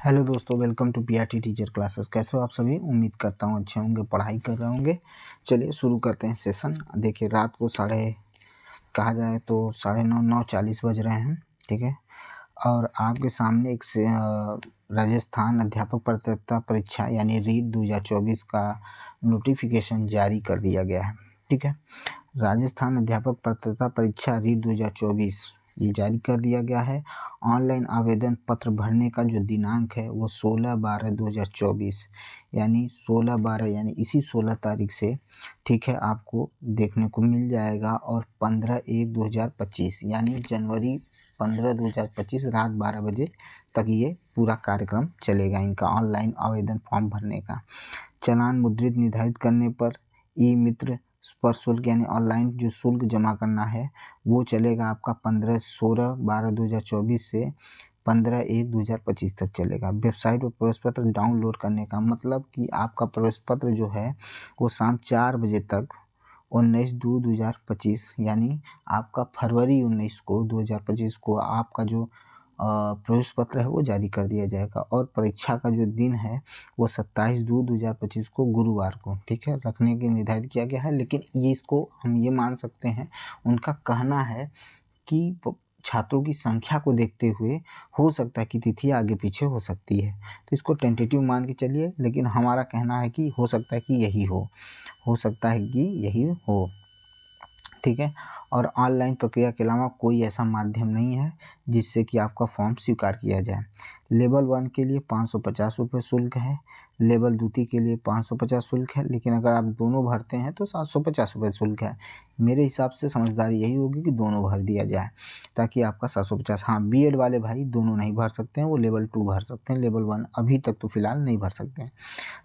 Hello दोस्तों, welcome to PRT teacher classes. कैसे हो आप सभी? उम्मीद करता हूँ अच्छे होंगे, पढ़ाई कर रहे होंगे। चलिए शुरू करते हैं सेशन। देखिए रात को कहा जाए तो 9:40 बज रहे हैं, ठीक है। और आपके सामने एक राजस्थान अध्यापक पात्रता परीक्षा यानी रीट 2024 का नोटिफिकेशन जारी कर दिया गया है, ठीक है। राजस्थान अध्यापक पात्रता परीक्षा रीट 2024 ये जारी कर दिया गया है। ऑनलाइन आवेदन पत्र भरने का जो दिनांक है वो 16/12/2024 यानी 16/12 यानी इसी 16 तारीख से, ठीक है, आपको देखने को मिल जाएगा। और 15/1/2025 यानी जनवरी 15/2025 रात 12 बजे तक ये पूरा कार्यक्रम चलेगा इनका ऑनलाइन आवेदन फॉर्म भरने का। चालान मुद्रित निर्धारित करने पर ई मित्र पर शुल्क यानी ऑनलाइन जो शुल्क जमा करना है वो चलेगा आपका 16/12/2024 से 15/1/2025 तक चलेगा। वेबसाइट पर प्रवेश पत्र डाउनलोड करने का मतलब कि आपका प्रवेश पत्र जो है वो शाम 4 बजे तक 19/2/2025 यानी आपका फरवरी 19 को 2025 को आपका जो प्रवेश पत्र है वो जारी कर दिया जाएगा। और परीक्षा का जो दिन है वो 27/2/2025 को गुरुवार को, ठीक है, रखने के निर्धारित किया गया है। लेकिन ये इसको हम ये मान सकते हैं, उनका कहना है कि छात्रों की संख्या को देखते हुए हो सकता है कि तिथि आगे पीछे हो सकती है, तो इसको टेंटेटिव मान के चलिए। लेकिन हमारा कहना है कि हो सकता है कि यही हो सकता है कि यही हो, ठीक है। और ऑनलाइन प्रक्रिया के अलावा कोई ऐसा माध्यम नहीं है जिससे कि आपका फॉर्म स्वीकार किया जाए। लेवल 1 के लिए 550 रुपये शुल्क है, लेवल द्वितीय के लिए 550 शुल्क है। लेकिन अगर आप दोनों भरते हैं तो 750 रुपये शुल्क है। मेरे हिसाब से समझदारी यही होगी कि दोनों भर दिया जाए ताकि आपका 750। हाँ, बीएड वाले भाई दोनों नहीं भर सकते हैं, वो लेवल 2 भर सकते हैं, लेवल 1 अभी तक तो फिलहाल नहीं भर सकते हैं,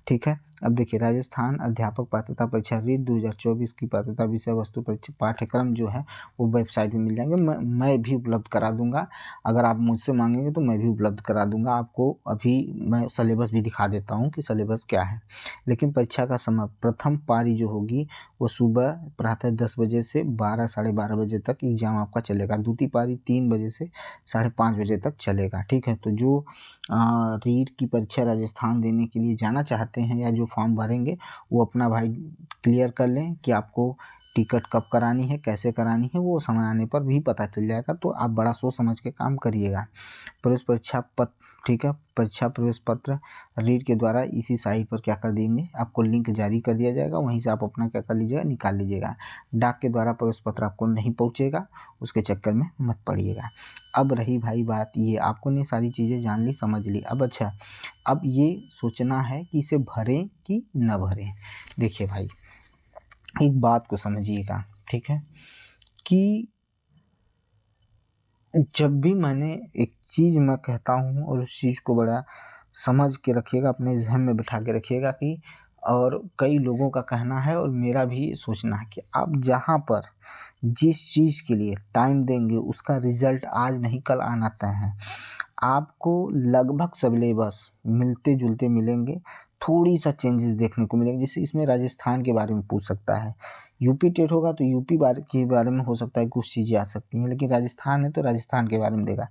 ठीक है। अब देखिए राजस्थान अध्यापक पात्रता परीक्षा रीट 2024 की पात्रता विषय वस्तु परीक्षा पाठ्यक्रम जो है वो वेबसाइट में मिल जाएंगे। मैं भी उपलब्ध करा दूंगा। अगर आप मुझसे मांगेंगे तो मैं भी उपलब्ध करा दूंगा आपको। अभी मैं सिलेबस भी दिखा देता हूँ कि सिलेबस क्या है। लेकिन परीक्षा का समय, प्रथम पारी जो होगी वो सुबह प्रातः 10 बजे से 12 साढ़े 12 बजे तक एग्जाम आपका चलेगा। द्वितीय पारी 3 बजे से 5:30 बजे तक चलेगा, ठीक है। तो जो रीट की परीक्षा राजस्थान देने के लिए जाना चाहते हैं या जो फॉर्म भरेंगे वो अपना भाई क्लियर कर लें कि आपको टिकट कब करानी है, कैसे करानी है, वो समय आने पर भी पता चल जाएगा। तो आप बड़ा सोच समझ के काम करिएगा। प्रवेश परीक्षा पत्र, ठीक है, परीक्षा प्रवेश पत्र रीट के द्वारा इसी साइट पर क्या कर देंगे, आपको लिंक जारी कर दिया जाएगा। वहीं से आप अपना क्या कर लीजिएगा, निकाल लीजिएगा। डाक के द्वारा प्रवेश पत्र आपको नहीं पहुंचेगा, उसके चक्कर में मत पड़िएगा। अब रही भाई बात, ये आपको ने सारी चीज़ें जान ली, समझ ली। अब अच्छा, अब ये सोचना है कि इसे भरें कि न भरें। देखिए भाई, एक बात को समझिएगा, ठीक है, कि जब भी मैंने एक चीज़ मैं कहता हूँ और उस चीज़ को बड़ा समझ के रखिएगा, अपने ज़हन में बिठा के रखिएगा कि, और कई लोगों का कहना है और मेरा भी सोचना है कि आप जहाँ पर जिस चीज़ के लिए टाइम देंगे उसका रिजल्ट आज नहीं कल आना तय है। आपको लगभग सिलेबस मिलते जुलते मिलेंगे, थोड़ी सा चेंजेस देखने को मिलेंगे। जैसे इसमें राजस्थान के बारे में पूछ सकता है, यूपी टेट होगा तो यूपी के बारे में हो सकता है कुछ चीज़ें आ सकती हैं। लेकिन राजस्थान है तो राजस्थान के बारे में देगा।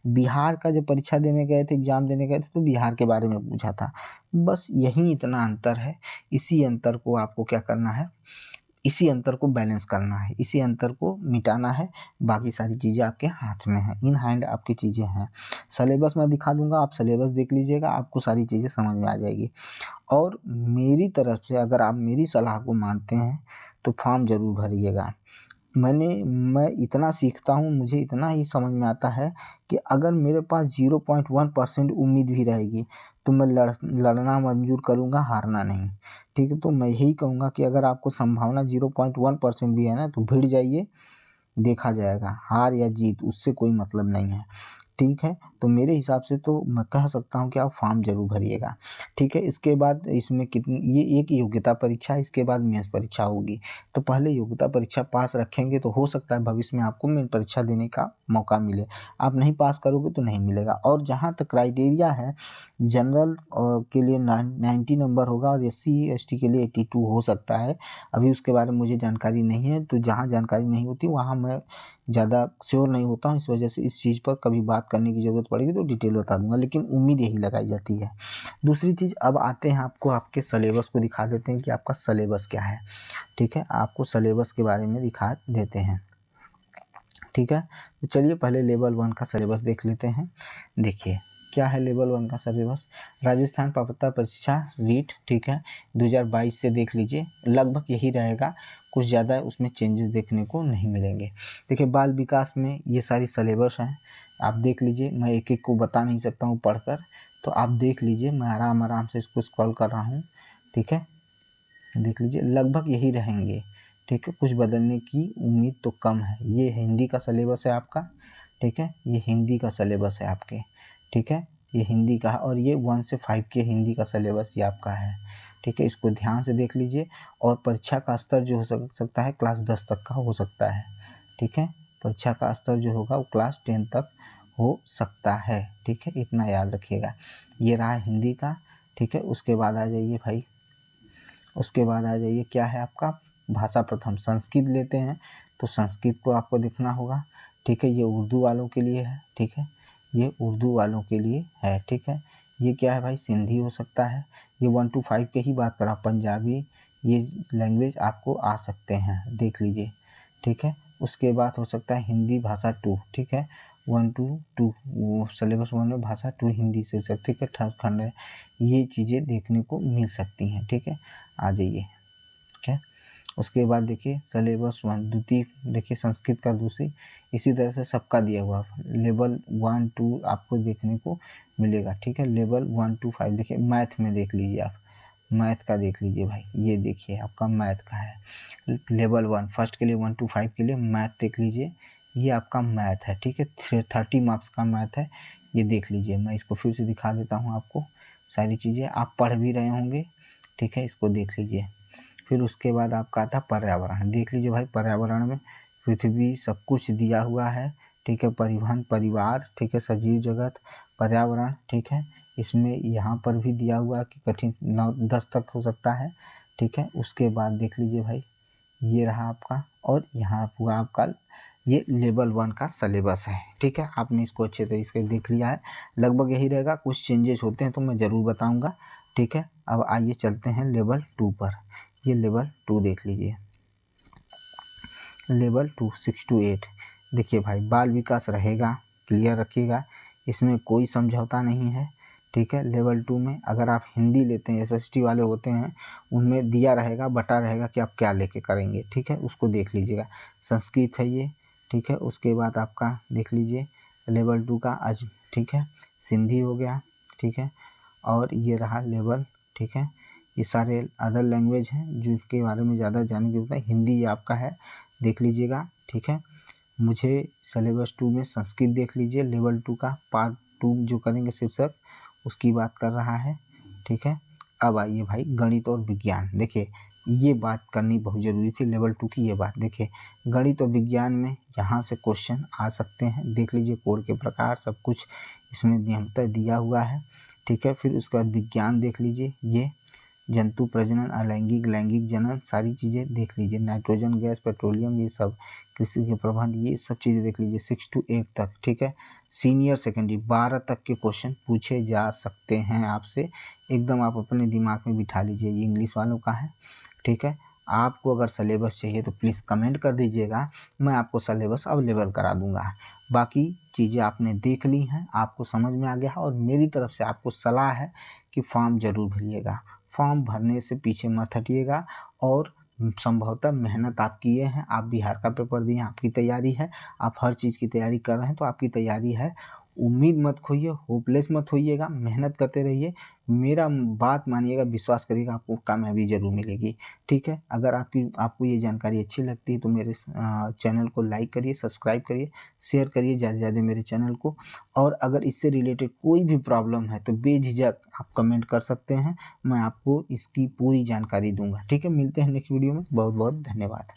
बिहार का जब परीक्षा देने गए थे, एग्जाम देने गए थे, तो बिहार के बारे में पूछा था। बस यही इतना अंतर है। इसी अंतर को आपको क्या करना है, इसी अंतर को बैलेंस करना है, इसी अंतर को मिटाना है। बाकी सारी चीज़ें आपके हाथ में हैं, इन हैंड आपकी चीज़ें हैं। सिलेबस मैं दिखा दूंगा, आप सिलेबस देख लीजिएगा, आपको सारी चीज़ें समझ में आ जाएगी। और मेरी तरफ से अगर आप मेरी सलाह को मानते हैं तो फॉर्म ज़रूर भरिएगा। मैं इतना सीखता हूँ, मुझे इतना ही समझ में आता है कि अगर मेरे पास 0.1% उम्मीद भी रहेगी तो मैं लड़ना मंजूर करूँगा, हारना नहीं, ठीक है। तो मैं यही कहूँगा कि अगर आपको संभावना 0.1% भी है ना तो भिड़ जाइए, देखा जाएगा। हार या जीत उससे कोई मतलब नहीं है, ठीक है। तो मेरे हिसाब से तो मैं कह सकता हूँ कि आप फॉर्म जरूर भरिएगा, ठीक है। इसके बाद इसमें कितनी, ये एक योग्यता परीक्षा है, इसके बाद मेंस परीक्षा होगी। तो पहले योग्यता परीक्षा पास रखेंगे तो हो सकता है भविष्य में आपको मेन परीक्षा देने का मौका मिले। आप नहीं पास करोगे तो नहीं मिलेगा। और जहाँ तक क्राइटेरिया है, जनरल के लिए 90 नंबर होगा और SC ST के लिए 82 हो सकता है। अभी उसके बारे में मुझे जानकारी नहीं है, तो जहाँ जानकारी नहीं होती वहाँ मैं ज़्यादा श्योर नहीं होता हूँ, इस वजह से इस चीज़ पर कभी बात करने की ज़रूरत पड़ेगी तो डिटेल बता दूंगा, लेकिन उम्मीद यही लगाई जाती है। दूसरी चीज़, अब आते हैं आपको आपके सिलेबस को दिखा देते हैं कि आपका सिलेबस क्या है। ठीक है, आपको सिलेबस के बारे में दिखा देते हैं। ठीक है, तो चलिए पहले लेवल 1 का सिलेबस देख लेते हैं। देखिए क्या है लेवल 1 का सिलेबस। राजस्थान पात्रता परीक्षा रीट, ठीक है, 2022 से देख लीजिए, लगभग यही रहेगा, कुछ ज़्यादा उसमें चेंजेस देखने को नहीं मिलेंगे। देखिए बाल विकास में ये सारी सिलेबस हैं, आप देख लीजिए, मैं एक एक को बता नहीं सकता हूँ पढ़कर, तो आप देख लीजिए, मैं आराम आराम से इसको स्क्रॉल कर रहा हूँ। ठीक है, देख लीजिए लगभग यही रहेंगे। ठीक है, कुछ बदलने की उम्मीद तो कम है। ये हिंदी का सिलेबस है आपका। ठीक है, ये हिंदी का सिलेबस है आपके। ठीक है, ये हिंदी का है और ये 1 से 5 के हिंदी का सिलेबस ये आपका है। ठीक है, इसको ध्यान से देख लीजिए। और परीक्षा का स्तर जो हो सकता है क्लास 10 तक का हो सकता है। ठीक है, परीक्षा का स्तर जो होगा वो क्लास 10 तक हो सकता है। ठीक है, इतना याद रखिएगा। ये रहा हिंदी का। ठीक है, उसके बाद आ जाइए भाई, उसके बाद आ जाइए क्या है आपका भाषा प्रथम। संस्कृत लेते हैं तो संस्कृत को आपको देखना होगा। ठीक है, ये उर्दू वालों के लिए है। ठीक है, ये उर्दू वालों के लिए है। ठीक है, ये क्या है भाई, सिंधी हो सकता है। ये 1 to 5 के ही बात कर रहा हूँ, पंजाबी ये लैंग्वेज आपको आ सकते हैं, देख लीजिए। ठीक है, उसके बाद हो सकता है हिंदी भाषा 2। ठीक है, 1 to 2 सिलेबस 1 में भाषा 2 हिंदी से सकती है, खंड है, ये चीज़ें देखने को मिल सकती हैं। ठीक है, आ जाइए। ठीक है, उसके बाद देखिए सिलेबस 1 द्वितीय, देखिए संस्कृत का दूसरी, इसी तरह से सबका दिया हुआ लेवल 1 2 आपको देखने को मिलेगा। ठीक है, लेवल 1 to 5 देखिए, मैथ में देख लीजिए आप, मैथ का देख लीजिए भाई, ये देखिए आपका मैथ का है लेवल 1 फर्स्ट के लिए, 1 to 5 के लिए मैथ देख लीजिए, ये आपका मैथ है। ठीक है, 30 मार्क्स का मैथ है, ये देख लीजिए। मैं इसको फिर से दिखा देता हूँ आपको, सारी चीज़ें आप पढ़ भी रहे होंगे। ठीक है, इसको देख लीजिए। फिर उसके बाद आपका आता है पर्यावरण, देख लीजिए भाई, पर्यावरण में पृथ्वी सब कुछ दिया हुआ है। ठीक है, परिवहन, परिवार, ठीक है, सजीव जगत, पर्यावरण। ठीक है, इसमें यहाँ पर भी दिया हुआ कि कठिन 9-10 तक हो सकता है। ठीक है, उसके बाद देख लीजिए भाई, ये रहा आपका, और यहाँ हुआ आपका ये लेवल 1 का सिलेबस है। ठीक है, आपने इसको अच्छे तरीके से देख लिया है, लगभग यही रहेगा, कुछ चेंजेस होते हैं तो मैं ज़रूर बताऊंगा। ठीक है, अब आइए चलते हैं लेवल 2 पर। ये लेवल 2 देख लीजिए, लेवल 2 6 to 8। देखिए भाई बाल विकास रहेगा, क्लियर रखिएगा, इसमें कोई समझौता नहीं है। ठीक है, लेवल 2 में अगर आप हिंदी लेते हैं, SST वाले होते हैं, उनमें दिया रहेगा, बटा रहेगा कि आप क्या लेके करेंगे। ठीक है, उसको देख लीजिएगा। संस्कृत है ये। ठीक है, उसके बाद आपका देख लीजिए लेवल 2 का आज। ठीक है, सिंधी हो गया। ठीक है, और ये रहा लेवल। ठीक है, ये सारे अदर लैंग्वेज हैं जिनके बारे में ज़्यादा जानने की जरूरत है। हिंदी ये आपका है, देख लीजिएगा। ठीक है, मुझे सिलेबस 2 में संस्कृत देख लीजिए, लेवल 2 का पार्ट 2 जो करेंगे शीर्षक, उसकी बात कर रहा है। ठीक है, अब आइए भाई गणित और विज्ञान। देखिए ये बात करनी बहुत ज़रूरी थी, लेवल 2 की ये बात। देखिए गणित और विज्ञान में यहाँ से क्वेश्चन आ सकते हैं, देख लीजिए कोड के प्रकार सब कुछ इसमें नियमतः दिया हुआ है। ठीक है, फिर उसके बाद विज्ञान देख लीजिए, ये जंतु प्रजनन, अलैंगिक, लैंगिक जनन, सारी चीज़ें देख लीजिए, नाइट्रोजन गैस, पेट्रोलियम, ये सब, कृषि के प्रबंध, ये सब चीज़ें देख लीजिए 6 to 8 तक। ठीक है, सीनियर सेकेंडरी 12 तक के क्वेश्चन पूछे जा सकते हैं आपसे, एकदम आप अपने दिमाग में बिठा लीजिए। ये इंग्लिश वालों का है। ठीक है, आपको अगर सिलेबस चाहिए तो प्लीज़ कमेंट कर दीजिएगा, मैं आपको सिलेबस अवेलेबल करा दूंगा। बाकी चीज़ें आपने देख ली हैं, आपको समझ में आ गया है, और मेरी तरफ से आपको सलाह है कि फॉर्म जरूर भरिएगा, फॉर्म भरने से पीछे मत हटिएगा। और संभवतः मेहनत आप किए हैं, आप बिहार का पेपर दिए हैं, आपकी तैयारी है, आप हर चीज़ की तैयारी कर रहे हैं तो आपकी तैयारी है। उम्मीद मत खोइए, होपलेस मत होइएगा, मेहनत करते रहिए। मेरा बात मानिएगा, विश्वास करिएगा, आपको कामयाबी ज़रूर मिलेगी। ठीक है, अगर आपको ये जानकारी अच्छी लगती है तो मेरे चैनल को लाइक करिए, सब्सक्राइब करिए, शेयर करिए ज़्यादा से ज़्यादा मेरे चैनल को। और अगर इससे रिलेटेड कोई भी प्रॉब्लम है तो बेझिझक आप कमेंट कर सकते हैं, मैं आपको इसकी पूरी जानकारी दूंगा। ठीक है, मिलते हैं नेक्स्ट वीडियो में, बहुत बहुत धन्यवाद।